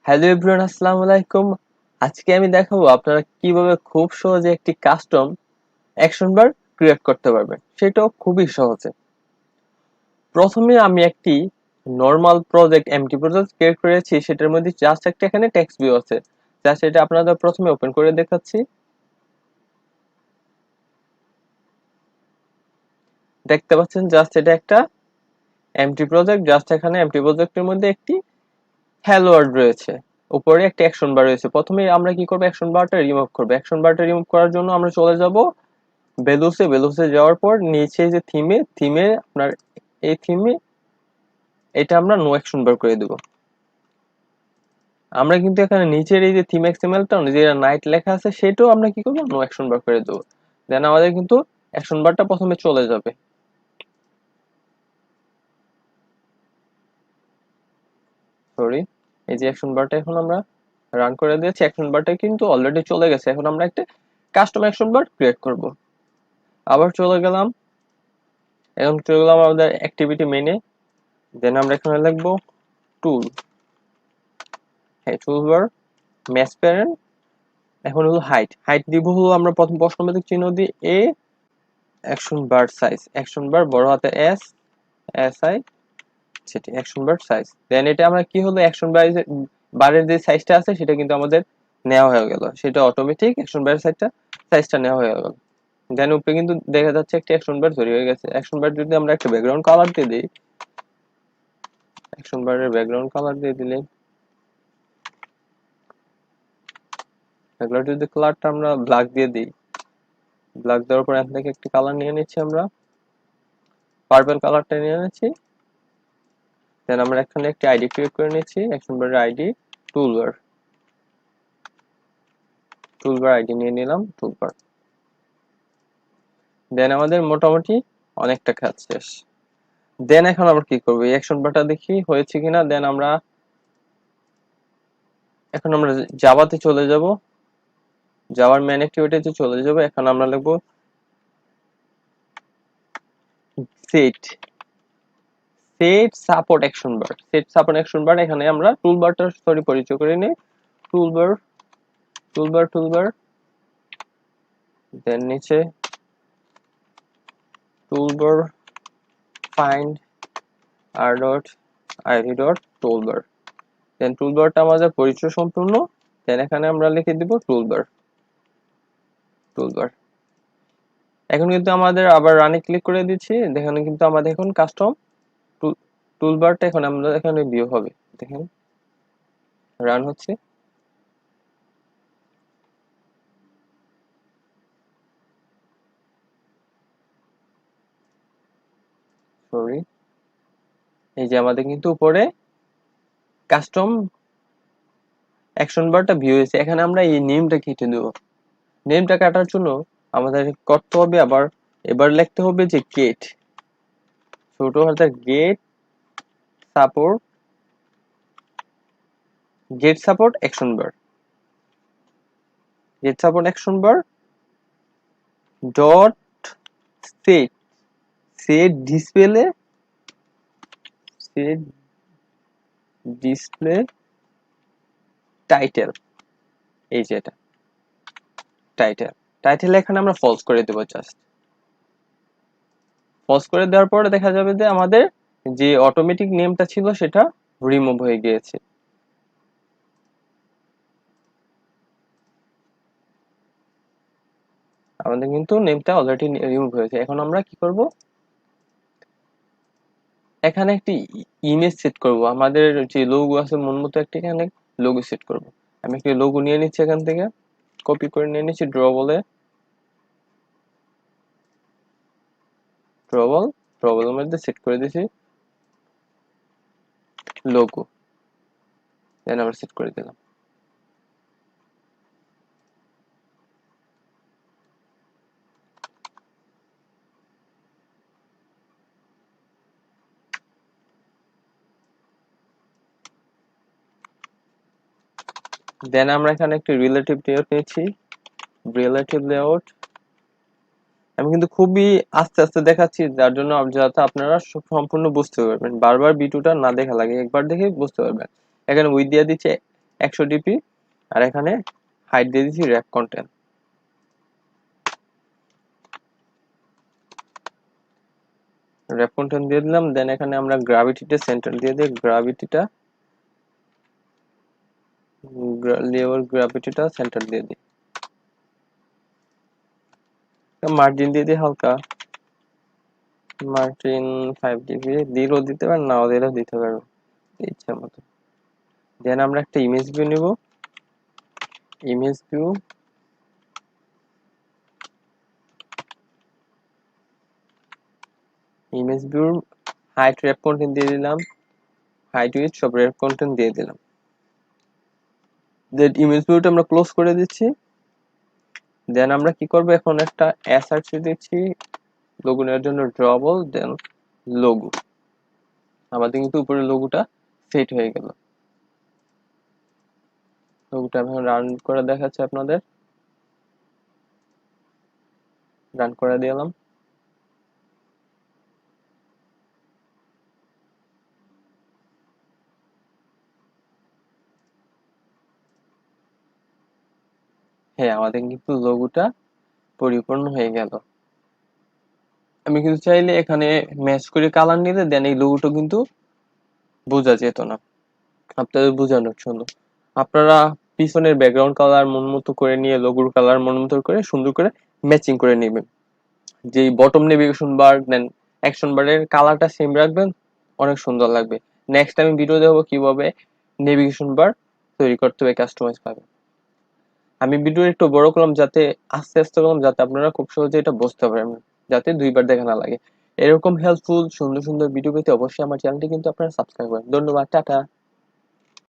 Hello everyone, আসসালামু আলাইকুম। আজকে আমি দেখাবো আপনারা কিভাবে খুব সহজে একটি কাস্টম অ্যাকশন বার ক্রিয়েট করতে পারবেন, সেটাও খুবই সহজে। প্রথমে আমি একটি normal project empty project create করেছি, সেটার মধ্যে জাস্ট একটা এখানে টেক্সট ভিউ আছে। জাস্ট এটা আপনাদের প্রথমে ওপেন করে দেখাচ্ছি। দেখতে পাচ্ছেন জাস্ট এটা একটা এমটি প্রজেক্ট। জাস্ট এখানে এমটি প্রজেক্টের মধ্যে একটি হ্যালো ওয়ার্ল্ড রয়েছে, উপরে একটা অ্যাকশন বার রয়েছে। প্রথমে আমরা কি করব, অ্যাকশন বারটা রিমুভ করব। অ্যাকশন বারটা রিমুভ করার জন্য আমরা চলে যাব বেলুসে যাওয়ার পর নিচে যে থিমে আপনার এই থিমে এটা আমরা নো অ্যাকশন বার করে দেব। আমরা কিন্তু এখানে নিচের এই যে থিম এক্সএমএলটা যে নাইট লেখা আছে সেটাও আমরা কি করব, নো অ্যাকশন বার করে দেব। দেন আমাদের কিন্তু অ্যাকশন বারটা প্রথমে চলে যাবে। সরি, এই যে অ্যাকশন বারটা এখন আমরা রান করে দিয়েছি, অ্যাকশন বারটা কিন্তু অলরেডি চলে গেছে। এখন আমরা একটা কাস্টম অ্যাকশন বার ক্রিয়েট করব। আবার চলে গেলাম, এখন চলে গেলাম আমাদের অ্যাক্টিভিটি মেনে। দেন আমরা এখানে লিখবো টুল, হ্যাঁ টুলবার, ম্যাচ প্যারেন্ট। এখন হলো হাইট, দিব হলো আমরা প্রথম প্রশ্নবোধক চিহ্ন দিয়ে এ, অ্যাকশন বার সাইজ, অ্যাকশন বার বড় হাতে এস, আই সেটি অ্যাকশন বার সাইজ। দেন এটা আমরা কি হলো, অ্যাকশন বারের যে সাইজটা আছে সেটা কিন্তু আমাদের নেওয়া হয়ে গেল, সেটা অটোমেটিক অ্যাকশন বারের সাইজটা নেওয়া হয়ে গেল। দেন উপরে কিন্তু দেখা যাচ্ছে একটা অ্যাকশন বার তৈরি হয়ে গেছে। অ্যাকশন বার যদি আমরা একটা ব্যাকগ্রাউন্ড কালার দিয়ে দিই, অ্যাকশন বারের ব্যাকগ্রাউন্ড কালার দিয়ে দিলে, ব্যাকগ্রাউন্ড যদি কালারটা আমরা ব্ল্যাক দিয়ে দিই, ব্ল্যাক দেওয়ার পর এখান থেকে একটি কালার নিয়ে নিচ্ছি, আমরা পার্পল কালারটা নিয়ে নিচ্ছি। দেন আমরা এখানে একটি আইডি ক্রিয়েট করে নিচ্ছি, অ্যাকশন বারের আইডি টুলবার আইডি নিয়ে নিলাম, টুলবার। দেন আমাদের মোটামুটি অনেকটা কাজ শেষ। দেন এখন আমরা কি করবো, এই অ্যাকশন বারটা দেখি হয়েছে কিনা। দেন আমরা এখন আমরা জাভাতে চলে যাব, জাভার মেন অ্যাক্টিভিটিতে চলে যাব। এখন আমরা লিখবো সেট সাপোর্ট অ্যাকশন বার, এখানে আমরা টুলবারটা পরিচয় করে নিই। টুলবার টুলবার, দেন নিচে টুলবার ফাইন্ড r.id.toolbar। দেন টুলবারটা আমাদের পরিচয় সম্পূর্ণ। দেন এখানে আমরা লিখে দিব টুলবার। এখন কিন্তু আমাদের আবার রানে ক্লিক করে দিচ্ছি, দেখেন কিন্তু আমাদের এখন কাস্টম টুলবারটা এখন আমরা এখানে ভিউ হবে। দেখেন রান হচ্ছে। সরি, এই যে আমাদের কিন্তু উপরে কাস্টম অ্যাকশন বারটা ভিউ হয়েছে। এখানে আমরা এই নেমটা কেটে দেবো। নেমটা কাটার জন্য আমাদের করতে হবে এবার লিখতে হবে যে ছোট হাতের সাপোর্ট সাপোর্ট অ্যাকশন বার ডট সেট ডিসপ্লে টাইটেল। এই যে এটা টাইটেল এখানে আমরা ফলস করে দেবো। জাস্ট ফলস করে দেওয়ার পরে দেখা যাবে যে আমাদের যে অটোমেটিক নেমটা ছিল সেটা রিমুভ হয়ে গিয়েছে। আমাদের কিন্তু নেমটা অলরেডি রিমুভ হয়েছে। এখন আমরা কি করব, এখানে একটি ইমেজ সেট করব। আমাদের যে লোগো আছে মন মতো একটি এখানে লোগো সেট করব। আমি একটি লোগো নিয়ে নিচ্ছি, এখান থেকে কপি করে নিয়ে নিচ্ছি ড্রবলের মধ্যে সেট করে দিয়েছি লোগো। দেন আমরা সেট করে দিলাম। দেন আমরা এখানে একটি রিলেটিভ লেআউট নিয়েছি, আমি কিন্তু খুবই আস্তে আস্তে দেখাচ্ছি, যার জন্য যাতে আপনারা সম্পূর্ণ বুঝতে পারবেন। বারবার ভিডিওটা না দেখা লাগে, একবার দেখে বুঝতে পারবেন। এখানে উইথ দিয়ে দিচ্ছে 100 ডিপি, আর এখানে হাইট দিয়ে দিচ্ছি র্যাপ কন্টেন্ট। র্যাপ কন্টেন্ট দিয়ে দিলাম। দেন এখানে আমরা গ্রাভিটিটা সেন্টার দিয়ে দিই, গ্রাভিটিটা সেন্টার দিয়ে দিই। মার্জিন দিয়ে দিই হালকা, মার্জিন 5 ডিবি দিলেও দিতে পারেন, নাও দিলেও দিতে পারবো ইচ্ছা মতো। দেন আমরা একটা ইমেজ ভিউ নিব, image view height rap content দিয়ে দিলাম, হাইট উইথ সব র্যাপ কন্টেন্ট দিয়ে দিলাম। দেন ইমেজ ভিউটা আমরা ক্লোজ করে দিচ্ছি। দেন আমরা কি করব, এখন একটা এসআরসি দিচ্ছি লোগো নেওয়ার জন্য, ড্রবল, দেন লোগো। আমাদের কিন্তু উপরে লোগোটা সেট হয়ে গেল। লোগোটা আমি রান করে দেখাচ্ছি আপনাদের, রান করে দিলাম। হ্যাঁ, আমাদের কিন্তু লোগোটা পরিপূর্ণ হয়ে গেল। আমি কিন্তু চাইলে এখানে ম্যাচ করে কালার নিলে দেন এই লোগোটা কিন্তু বোঝা যেত না। আপনাদের বোঝানোর জন্য আপনারা পিছনের ব্যাকগ্রাউন্ড কালার মন মতো করে নিয়ে লোগোর কালার মন মতো করে সুন্দর করে ম্যাচিং করে নেবেন। যেই বটম নেভিগেশন বার দেন অ্যাকশন বারের কালারটা সেম রাখবেন, অনেক সুন্দর লাগবে। নেক্সট আমি ভিডিও দেবো কিভাবে নেভিগেশন বার তৈরি করতে হবে কাস্টমাইজ ভাবে। আমি ভিডিও একটু বড় করলাম যাতে আস্তে আস্তে করলাম, যাতে আপনারা খুব সহজে এটা বুঝতে পারেন, যাতে দুইবার দেখা না লাগে। এরকম হেল্পফুল সুন্দর সুন্দর ভিডিও পেতে অবশ্যই আমার চ্যানেলটি কিন্তু আপনারা সাবস্ক্রাইব করেন। ধন্যবাদ, টাটা।